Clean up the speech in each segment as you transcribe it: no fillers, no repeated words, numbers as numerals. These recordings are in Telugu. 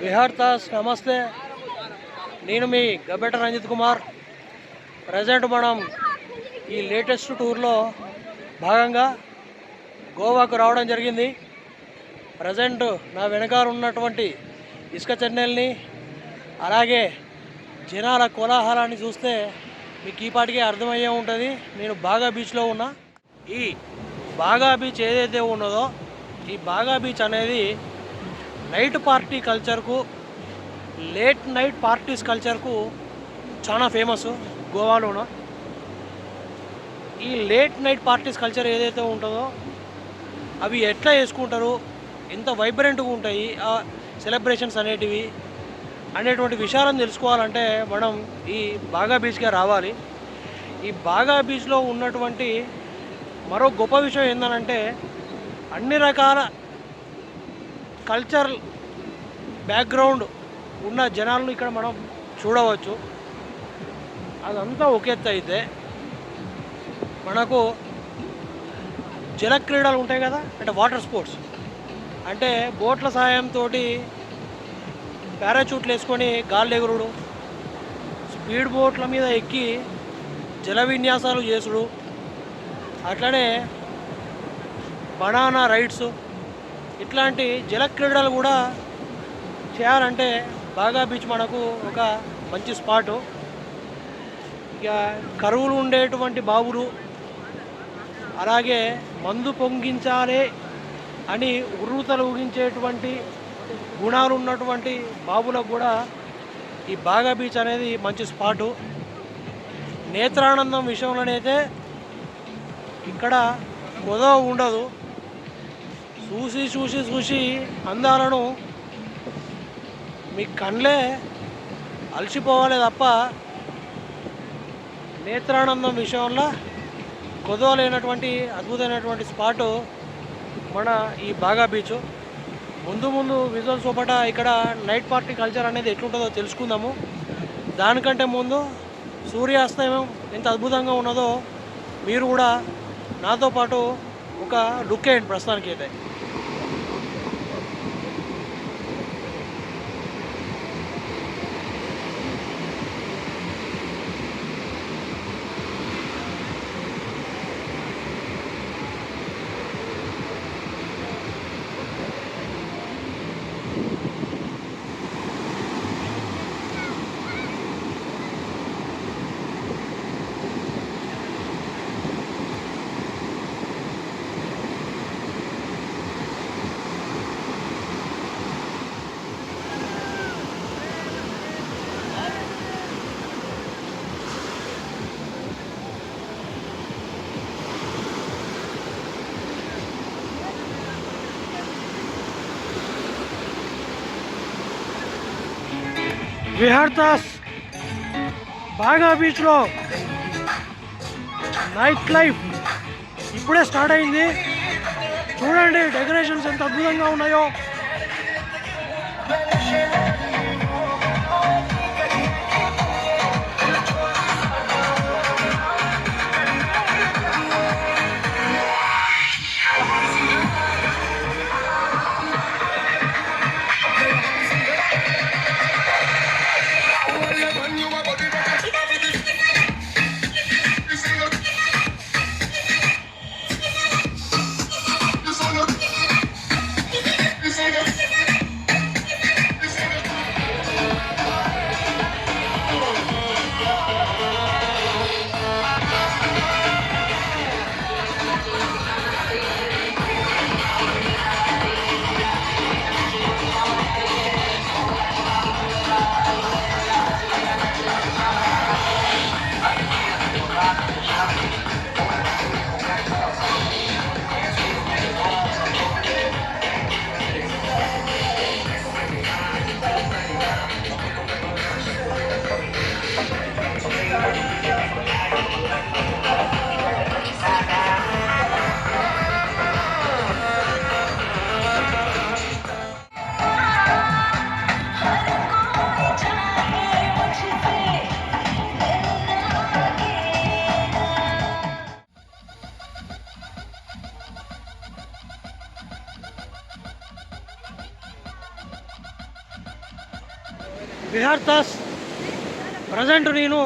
విహార్తాస్ నమస్తే. నేను మీ గబ్బెట రంజిత్ కుమార్. ప్రజెంట్ మనం ఈ లేటెస్ట్ టూర్లో భాగంగా గోవాకు రావడం జరిగింది. ప్రజెంట్ నా వెనకాల ఉన్నటువంటి ఇసుక చెన్నెల్ని అలాగే జనాల కోలాహలాన్ని చూస్తే మీకు ఈ పాటికే అర్థమయ్యే ఉంటుంది. నేను బాగా బీచ్లో ఉన్నా. ఈ బాగా బీచ్ ఏదైతే ఉన్నదో ఈ బాగా బీచ్ అనేది నైట్ పార్టీ కల్చర్కు, లేట్ నైట్ పార్టీస్ కల్చర్కు చాలా ఫేమస్ గోవాలోన. ఈ లేట్ నైట్ పార్టీస్ కల్చర్ ఏదైతే ఉంటుందో అవి ఎట్లా చేసుకుంటారు, ఎంత వైబ్రెంట్గా ఉంటాయి ఆ సెలబ్రేషన్స్ అనేటువంటి విషయాలను తెలుసుకోవాలంటే మనం ఈ బాగా బీచ్కే రావాలి. ఈ బాగా బీచ్లో ఉన్నటువంటి మరో గొప్ప విషయం ఏంటంటే అన్ని రకాల కల్చరల్ బ్యాక్గ్రౌండ్ ఉన్న జనాలను ఇక్కడ మనం చూడవచ్చు. అదంతా ఒక ఎత్తు అయితే మనకు జల క్రీడలు ఉంటాయి కదా, అంటే వాటర్ స్పోర్ట్స్, అంటే బోట్ల సాయంతో పారాచూట్లు వేసుకొని గాలి ఎగురుడు, స్పీడ్ బోట్ల మీద ఎక్కి జల విన్యాసాలు చేసుడు, అట్లనే బనానా రైడ్స్, ఇట్లాంటి జల క్రీడలు కూడా చేయాలంటే బాగా బీచ్ మనకు ఒక మంచి స్పాటు. ఇక కరువులు ఉండేటువంటి బావులు, అలాగే మందు పొంగించాలి అని ఉర్రూతలు ఊగించేటువంటి గుణాలు ఉన్నటువంటి బావులకు కూడా ఈ బాగా బీచ్ అనేది మంచి స్పాటు. నేత్రానందం విషయంలోనైతే ఇక్కడ కొదవ ఉండదు. చూసి చూసి చూసి అందాలను మీ కళ్ళే అలసిపోవాలి తప్ప నేత్రానందం విషయంలో కొదవలేనటువంటి అద్భుతమైనటువంటి స్పాటు మన ఈ బాగా బీచ్. ముందు ముందు విజువల్స్ లోపల ఇక్కడ నైట్ పార్టీ కల్చర్ అనేది ఎట్లుంటుందో తెలుసుకుందాము. దానికంటే ముందు సూర్యాస్తమయం ఎంత అద్భుతంగా ఉన్నదో మీరు కూడా నాతో పాటు ఒక లుక్ వేయండి ప్రస్తుతానికి అయితే. విహార్తాస్ బాగా బీచ్లో నైట్ లైఫ్ ఇప్పుడే స్టార్ట్ అయింది. చూడండి డెకరేషన్స్ ఎంత అద్భుతంగా ఉన్నాయో. విహార్ దాస్. ప్రజెంట్ నేను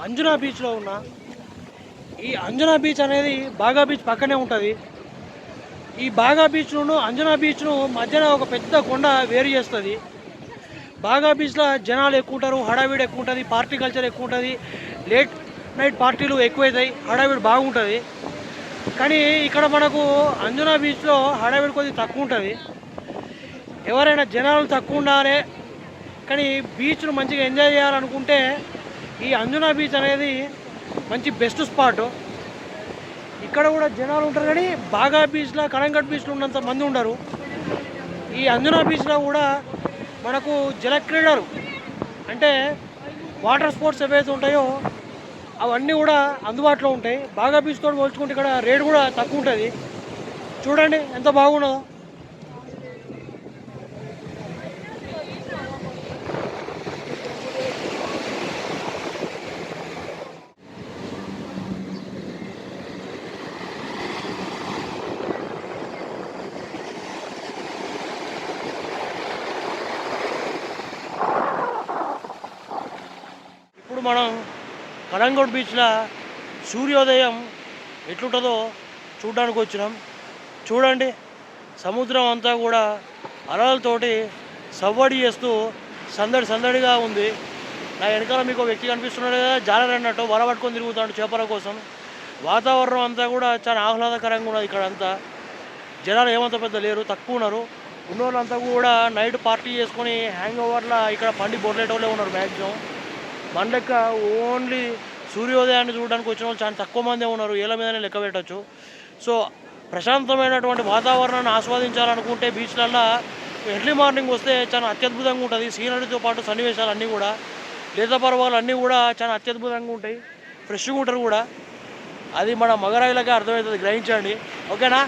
అంజనా బీచ్లో ఉన్నా. ఈ అంజనా బీచ్ అనేది బాగా బీచ్ పక్కనే ఉంటుంది. ఈ బాగా బీచ్ను అంజనా బీచ్ను మధ్యన ఒక పెద్ద కొండ వేరు చేస్తుంది. బాగా బీచ్లో జనాలు ఎక్కువ ఉంటారు, హడావిడి ఎక్కువ ఉంటుంది, పార్టీ కల్చర్ ఎక్కువ ఉంటుంది, లేట్ నైట్ పార్టీలు ఎక్కువవుతాయి, హడావిడి బాగుంటుంది. కానీ ఇక్కడ మనకు అంజనా బీచ్లో హడావిడి కొద్దిగా తక్కువ ఉంటుంది. ఎవరైనా జనాలు తక్కువ ఉండాలి కానీ బీచ్ను మంచిగా ఎంజాయ్ చేయాలనుకుంటే ఈ అంజనా బీచ్ అనేది మంచి బెస్ట్ స్పాట్. ఇక్కడ కూడా జనాలు ఉంటారు కానీ బాగా బీచ్లో, కరంగట్ బీచ్లో ఉన్నంత మంది ఉండరు. ఈ అంజనా బీచ్లో కూడా మనకు జలక్రీడలు అంటే వాటర్ స్పోర్ట్స్ ఏవైతే ఉంటాయో అవన్నీ కూడా అందుబాటులో ఉంటాయి. బాగా బీచ్తో పోల్చుకుంటే ఇక్కడ రేట్ కూడా తక్కువ ఉంటుంది. చూడండి ఎంత బాగున్నదో. ఇప్పుడు మనం కలంగోట్ బీచ్లో సూర్యోదయం ఎట్లుంటుందో చూడడానికి వచ్చినాం. చూడండి సముద్రం అంతా కూడా అలలతోటి సవ్వడి చేస్తూ సందడిగా ఉంది. నా వెనకాల మీకు వ్యక్తి కనిపిస్తున్నాడు కదా, జాలరన్నట్టు వల పట్టుకొని తిరుగుతాడు చేపల కోసం. వాతావరణం అంతా కూడా చాలా ఆహ్లాదకరంగా ఉన్నది. ఇక్కడ అంతా జనాలు ఏమంత పెద్ద లేరు, తక్కువ ఉన్నారు. ఉన్నోళ్ళంతా కూడా నైట్ పార్టీ చేసుకొని హ్యాంగ్ ఓవర్లా ఇక్కడ పండి బొర్లేటోళ్ళే ఉన్నారు మ్యాక్సిమం. మన లెక్క ఓన్లీ సూర్యోదయాన్ని చూడడానికి వచ్చిన వాళ్ళు చాలా తక్కువ మందే ఉన్నారు, ఏళ్ళ మీదనే లెక్క పెట్టచ్చు. సో ప్రశాంతమైనటువంటి వాతావరణాన్ని ఆస్వాదించాలనుకుంటే బీచ్లల్లో ఎర్లీ మార్నింగ్ వస్తే చాలా అత్యద్భుతంగా ఉంటుంది. సీనరీతో పాటు సన్నివేశాలు అన్నీ కూడా, లేత పర్వాలు అన్నీ కూడా చాలా అత్యద్భుతంగా ఉంటాయి. ఫ్రెష్గా ఉంటారు కూడా. అది మన మగరాయిలకే అర్థమవుతుంది, గ్రహించండి. ఓకేనా?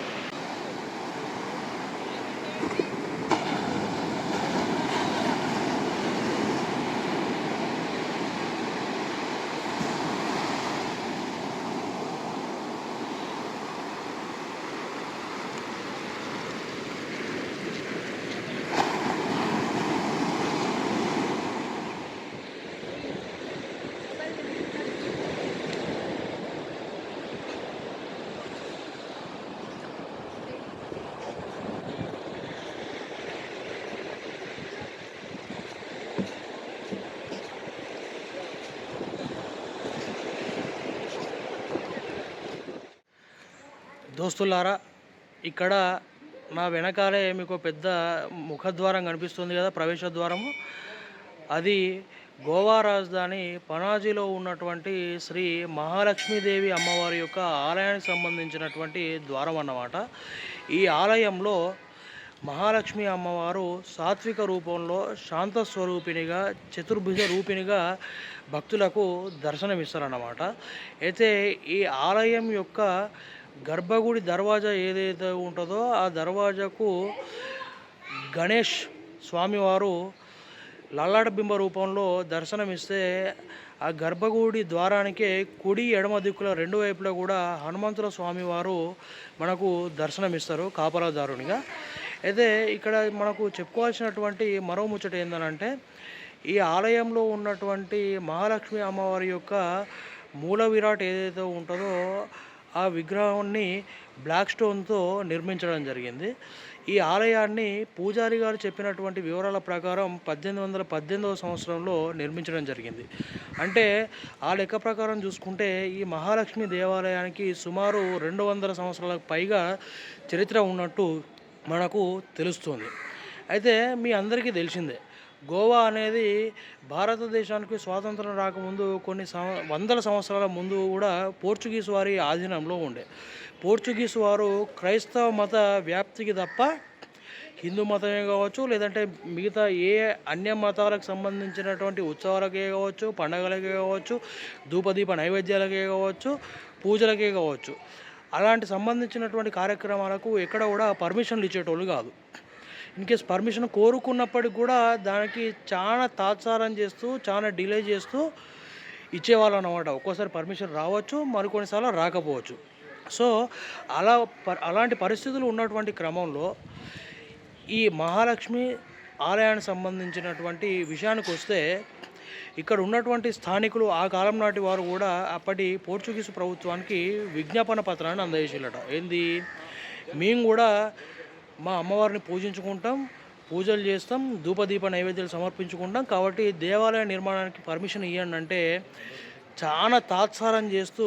దోస్తులారా, ఇక్కడ నా వెనకాలే మీకు పెద్ద ముఖద్వారం కనిపిస్తుంది కదా, ప్రవేశ ద్వారము. అది గోవా రాజధాని పనాజీలో ఉన్నటువంటి శ్రీ మహాలక్ష్మీదేవి అమ్మవారి యొక్క ఆలయానికి సంబంధించినటువంటి ద్వారం అన్నమాట. ఈ ఆలయంలో మహాలక్ష్మి అమ్మవారు సాత్విక రూపంలో శాంత స్వరూపిణిగా, చతుర్భుజ రూపిణిగా భక్తులకు దర్శనమిస్తారన్నమాట. అయితే ఈ ఆలయం యొక్క గర్భగుడి దర్వాజా ఏదైతే ఉంటుందో ఆ దర్వాజాకు గణేష్ స్వామివారు లల్లాట బింబ రూపంలో దర్శనమిస్తే, ఆ గర్భగుడి ద్వారానికే కుడి ఎడమ దిక్కుల రెండు వైపులా కూడా హనుమంతుల స్వామివారు మనకు దర్శనమిస్తారు కాపలాదారునిగా. అయితే ఇక్కడ మనకు చెప్పుకోవాల్సినటువంటి మరో ముచ్చట ఏంటంటే, ఈ ఆలయంలో ఉన్నటువంటి మహాలక్ష్మి అమ్మవారి యొక్క మూల విరాట్ ఏదైతే ఉంటుందో ఆ విగ్రహాన్ని బ్లాక్ స్టోన్తో నిర్మించడం జరిగింది. ఈ ఆలయాన్ని పూజారి గారు చెప్పినటువంటి వివరాల ప్రకారం 1818వ సంవత్సరంలో నిర్మించడం జరిగింది. అంటే ఆ లెక్క ప్రకారం చూసుకుంటే ఈ మహాలక్ష్మి దేవాలయానికి సుమారు 200 సంవత్సరాలకు పైగా చరిత్ర ఉన్నట్టు మనకు తెలుస్తుంది. అయితే మీ అందరికీ తెలిసిందే, గోవా అనేది భారతదేశానికి స్వాతంత్రం రాకముందు కొన్ని వందల సంవత్సరాల ముందు కూడా పోర్చుగీస్ వారి ఆధీనంలో ఉండే. పోర్చుగీస్ వారు క్రైస్తవ మత వ్యాప్తికి తప్ప హిందూ మతమే కావచ్చు, లేదంటే మిగతా ఏ అన్య మతాలకు సంబంధించినటువంటి ఉత్సవాలకే కావచ్చు, పండగలకే కావచ్చు, ధూపదీప నైవేద్యాలకే కావచ్చు, పూజలకే కావచ్చు, అలాంటి సంబంధించినటువంటి కార్యక్రమాలకు ఎక్కడ కూడా పర్మిషన్లు ఇచ్చేటోళ్ళు కాదు. ఇన్కేస్ పర్మిషన్ కోరుకున్నప్పటికి కూడా దానికి చాలా తాత్సారం చేస్తూ, చాలా డిలే చేస్తూ ఇచ్చేవాళ్ళు అన్నమాట. ఒక్కోసారి పర్మిషన్ రావచ్చు, మరికొన్నిసార్లు రాకపోవచ్చు. సో అలాంటి పరిస్థితులు ఉన్నటువంటి క్రమంలో ఈ మహాలక్ష్మి ఆలయానికి సంబంధించినటువంటి విషయానికి వస్తే ఇక్కడ ఉన్నటువంటి స్థానికులు ఆ కాలం నాటి వారు కూడా అప్పటి పోర్చుగీస్ ప్రభుత్వానికి విజ్ఞాపన పత్రాన్ని అందజేసిల్లట. ఏంది, మేము కూడా మా అమ్మవారిని పూజించుకుంటాం, పూజలు చేస్తాం, ధూపదీప నైవేద్యాలు సమర్పించుకుంటాం, కాబట్టి దేవాలయ నిర్మాణానికి పర్మిషన్ ఇవ్వండి అంటే చాలా తాత్సారం చేస్తూ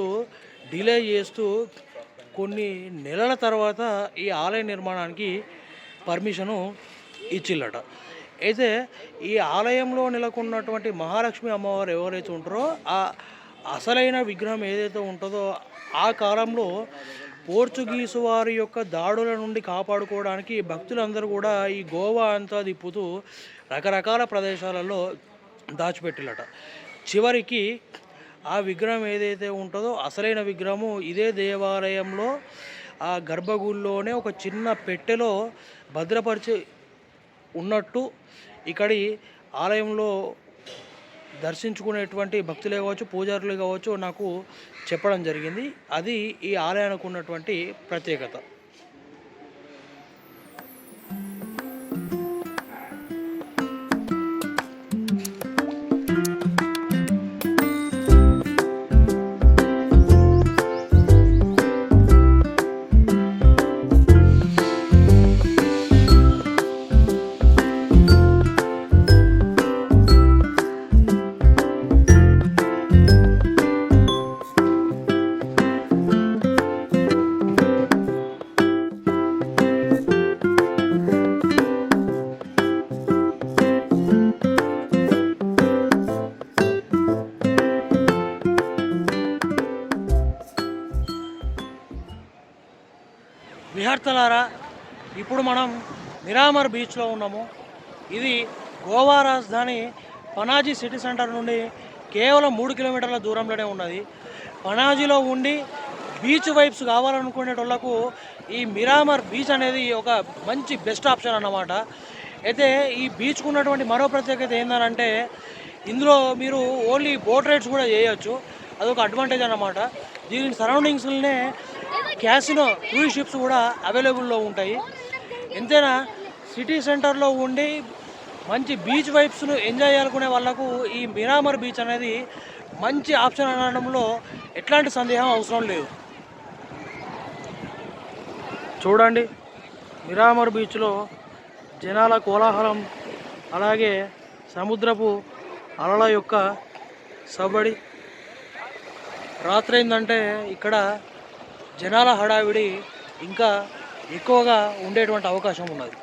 డిలే చేస్తూ కొన్ని నెలల తర్వాత ఈ ఆలయ నిర్మాణానికి పర్మిషను ఇచ్చిల్లట. అయితే ఈ ఆలయంలో నెలకొన్నటువంటి మహాలక్ష్మి అమ్మవారు ఎవరైతే ఉంటారో ఆ అసలైన విగ్రహం ఏదైతే ఉంటుందో ఆ కాలంలో పోర్చుగీసు వారి యొక్క దాడుల నుండి కాపాడుకోవడానికి భక్తులందరూ కూడా ఈ గోవా అంతా తిప్పుతూ రకరకాల ప్రదేశాలలో దాచిపెట్టిల్లట. చివరికి ఆ విగ్రహం ఏదైతే ఉంటుందో అసలైన విగ్రహము ఇదే దేవాలయంలో ఆ గర్భగుడిలోనే ఒక చిన్న పెట్టెలో భద్రపరిచి ఉన్నట్టు ఇక్కడి ఆలయంలో దర్శించుకునేటువంటి భక్తులే కావచ్చు, పూజారులు కావచ్చు నాకు చెప్పడం జరిగింది. అది ఈ ఆలయానికి ఉన్నటువంటి ప్రత్యేకత. విహార్తలారా, ఇప్పుడు మనం మిరామర్ బీచ్లో ఉన్నాము. ఇది గోవా రాజధాని పనాజీ సిటీ సెంటర్ నుండి కేవలం 3 కిలోమీటర్ల దూరంలోనే ఉన్నది. పనాజీలో ఉండి బీచ్ వైబ్స్ కావాలనుకునేటోళ్లకు ఈ మిరామర్ బీచ్ అనేది ఒక మంచి బెస్ట్ ఆప్షన్ అన్నమాట. అయితే ఈ బీచ్కు ఉన్నటువంటి మరో ప్రత్యేకత ఏంటంటే ఇందులో మీరు ఓన్లీ బోట్ రైడ్స్ కూడా చేయొచ్చు. అదొక అడ్వాంటేజ్ అన్నమాట. దీని సరౌండింగ్స్లోనే క్యాసినో క్రూజ్ షిప్స్ కూడా అవైలబుల్లో ఉంటాయి. ఎంతైనా సిటీ సెంటర్లో ఉండి మంచి బీచ్ వైబ్స్ను ఎంజాయ్ చేయాలనుకునే వాళ్ళకు ఈ మిరామర్ బీచ్ అనేది మంచి ఆప్షన్ అనడంలో ఎట్లాంటి సందేహం అవసరం లేదు. చూడండి, మిరామర్ బీచ్లో జనాల కోలాహలం, అలాగే సముద్రపు అలల యొక్క సబడి. రాత్రైందంటే ఇక్కడ జనాల హడావిడి ఇంకా ఎక్కువగా ఉండేటువంటి అవకాశం ఉన్నది.